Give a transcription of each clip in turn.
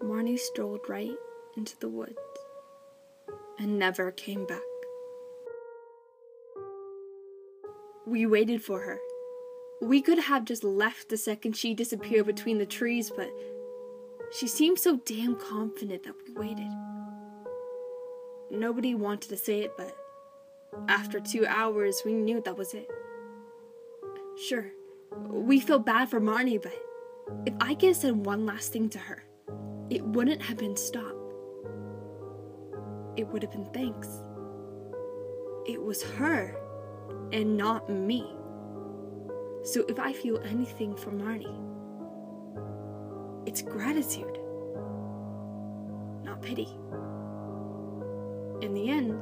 Marnie strolled right into the woods and never came back. We waited for her. We could have just left the second she disappeared between the trees, but she seemed so damn confident that we waited. Nobody wanted to say it, but after 2 hours, we knew that was it. Sure, we felt bad for Marnie, but if I could have said one last thing to her, it wouldn't have been stop. It would have been thanks. It was her and not me. So if I feel anything from Marnie, it's gratitude, not pity. In the end,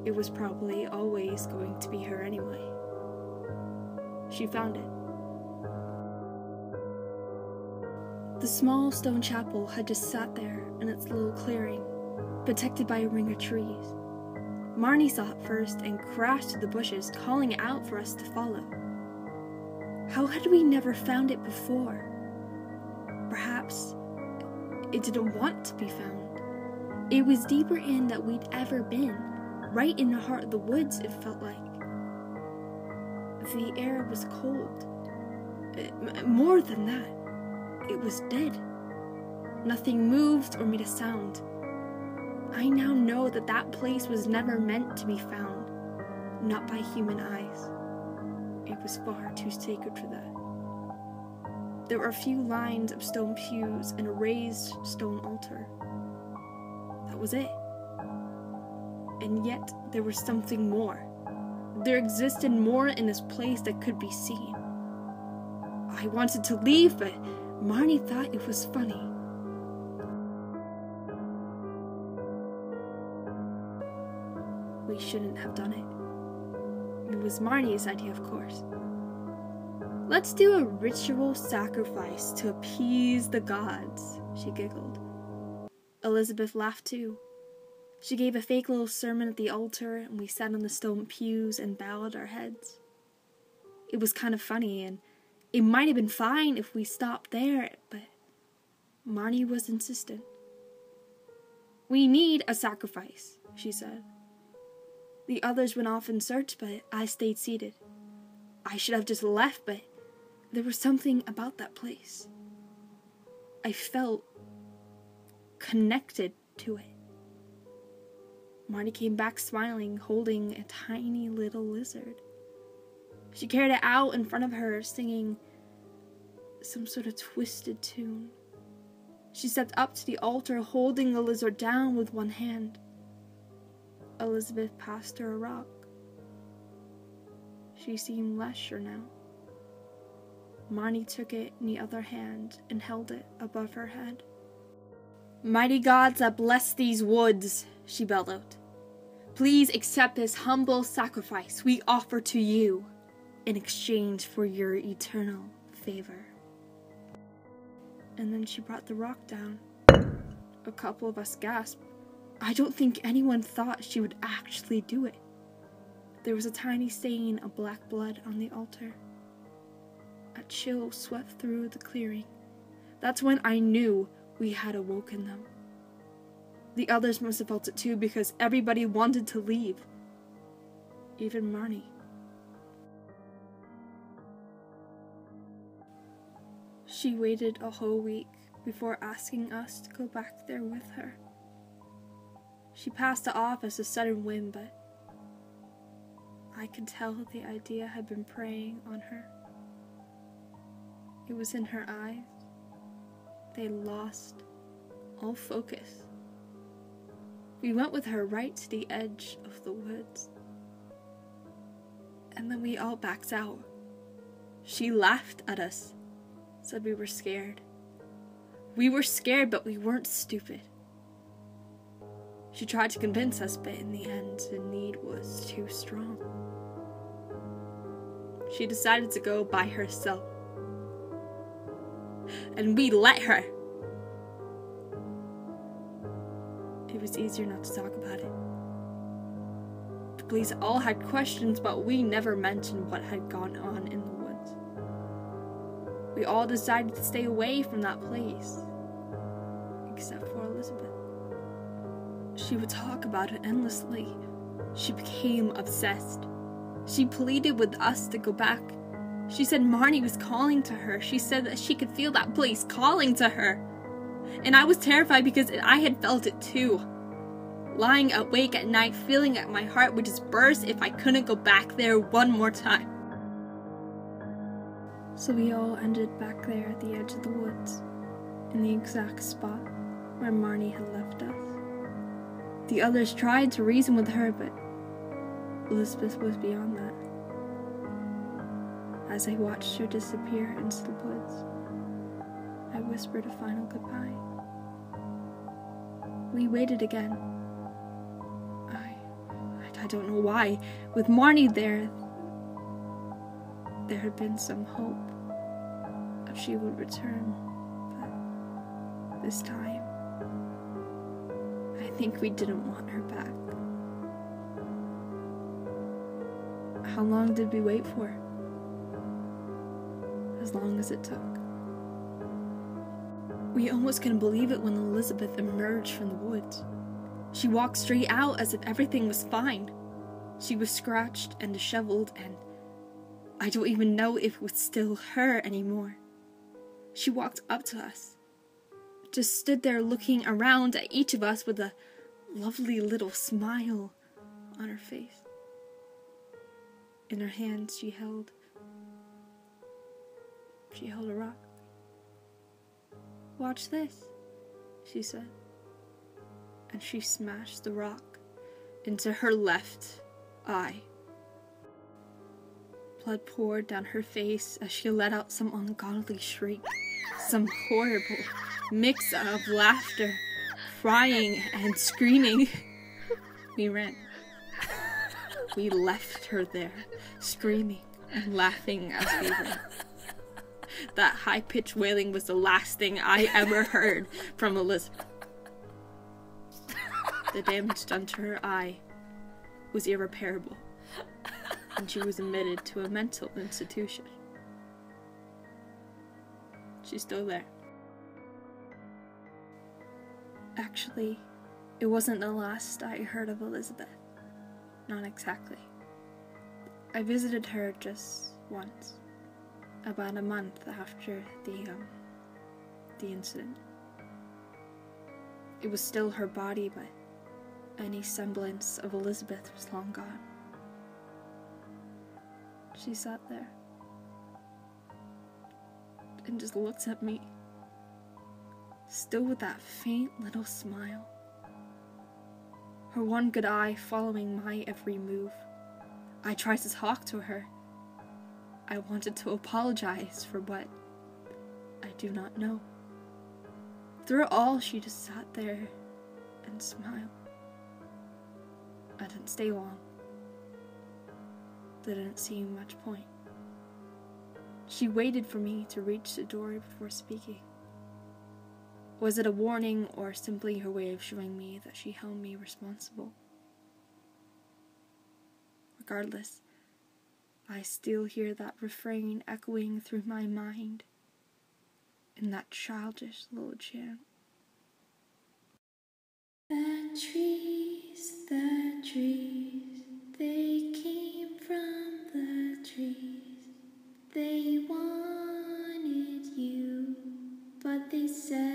it was probably always going to be her anyway. She found it. The small stone chapel had just sat there in its little clearing, protected by a ring of trees. Marnie saw it first and crashed to the bushes, calling out for us to follow. How had we never found it before? Perhaps it didn't want to be found. It was deeper in than we'd ever been, right in the heart of the woods, it felt like. The air was cold. More than that, it was dead. Nothing moved or made a sound. I now know that that place was never meant to be found, not by human eyes. It was far too sacred for that. There were a few lines of stone pews and a raised stone altar. That was it. And yet, there was something more. There existed more in this place that could be seen. I wanted to leave, but Marnie thought it was funny. We shouldn't have done it. It was Marnie's idea, of course. Let's do a ritual sacrifice to appease the gods, she giggled. Elizabeth laughed too. She gave a fake little sermon at the altar, and we sat on the stone pews and bowed our heads. It was kind of funny, and it might have been fine if we stopped there, but Marnie was insistent. We need a sacrifice, she said. The others went off in search, but I stayed seated. I should have just left, but there was something about that place. I felt connected to it. Marnie came back smiling, holding a tiny little lizard. She carried it out in front of her, singing some sort of twisted tune. She stepped up to the altar, holding the lizard down with one hand. Elizabeth passed her a rock. She seemed less sure now. Marnie took it in the other hand and held it above her head. Mighty gods that bless these woods, she bellowed. Please accept this humble sacrifice we offer to you in exchange for your eternal favor. And then she brought the rock down. A couple of us gasped. I don't think anyone thought she would actually do it. There was a tiny stain of black blood on the altar. A chill swept through the clearing. That's when I knew we had awoken them. The others must have felt it too, because everybody wanted to leave. Even Marnie. She waited a whole week before asking us to go back there with her. She passed it off as a sudden whim, but I could tell the idea had been preying on her. It was in her eyes. They lost all focus. We went with her right to the edge of the woods. And then we all backed out. She laughed at us, said we were scared. We were scared, but we weren't stupid. She tried to convince us, but in the end, the need was too strong. She decided to go by herself. And we let her. It was easier not to talk about it. The police all had questions, but we never mentioned what had gone on in the woods. We all decided to stay away from that place. except for Elizabeth. She would talk about it endlessly. She became obsessed. She pleaded with us to go back. She said Marnie was calling to her. She said that she could feel that place calling to her. And I was terrified because I had felt it too. Lying awake at night, feeling that my heart would just burst if I couldn't go back there one more time. So we all ended back there at the edge of the woods, in the exact spot where Marnie had left us. The others tried to reason with her, but Elizabeth was beyond that. As I watched her disappear into the woods, I whispered a final goodbye. We waited again. I don't know why. With Marnie there had been some hope that she would return, but this time, I think we didn't want her back. How long did we wait for? As long as it took. We almost couldn't believe it when Elizabeth emerged from the woods. She walked straight out as if everything was fine. She was scratched and disheveled, and I don't even know if it was still her anymore. She walked up to us, just stood there looking around at each of us with a lovely little smile on her face. In her hands she held a rock. "Watch this," she said. And she smashed the rock into her left eye. Blood poured down her face as she let out some ungodly shriek, some horrible mix of laughter, crying, and screaming. We ran. We left her there, screaming and laughing as we ran. That high-pitched wailing was the last thing I ever heard from Elizabeth. The damage done to her eye was irreparable, and she was admitted to a mental institution. She's still there. Actually, it wasn't the last I heard of Elizabeth. Not exactly. I visited her just once, about a month after the incident. It was still her body, but any semblance of Elizabeth was long gone. She sat there and just looked at me, still with that faint little smile. Her one good eye following my every move. I tried to talk to her. I wanted to apologize for what I do not know. Through it all, she just sat there and smiled. I didn't stay long. There didn't seem much point. She waited for me to reach the door before speaking. Was it a warning or simply her way of showing me that she held me responsible? Regardless, I still hear that refrain echoing through my mind in that childish little chant. The trees, they came from the trees. They wanted you, but they said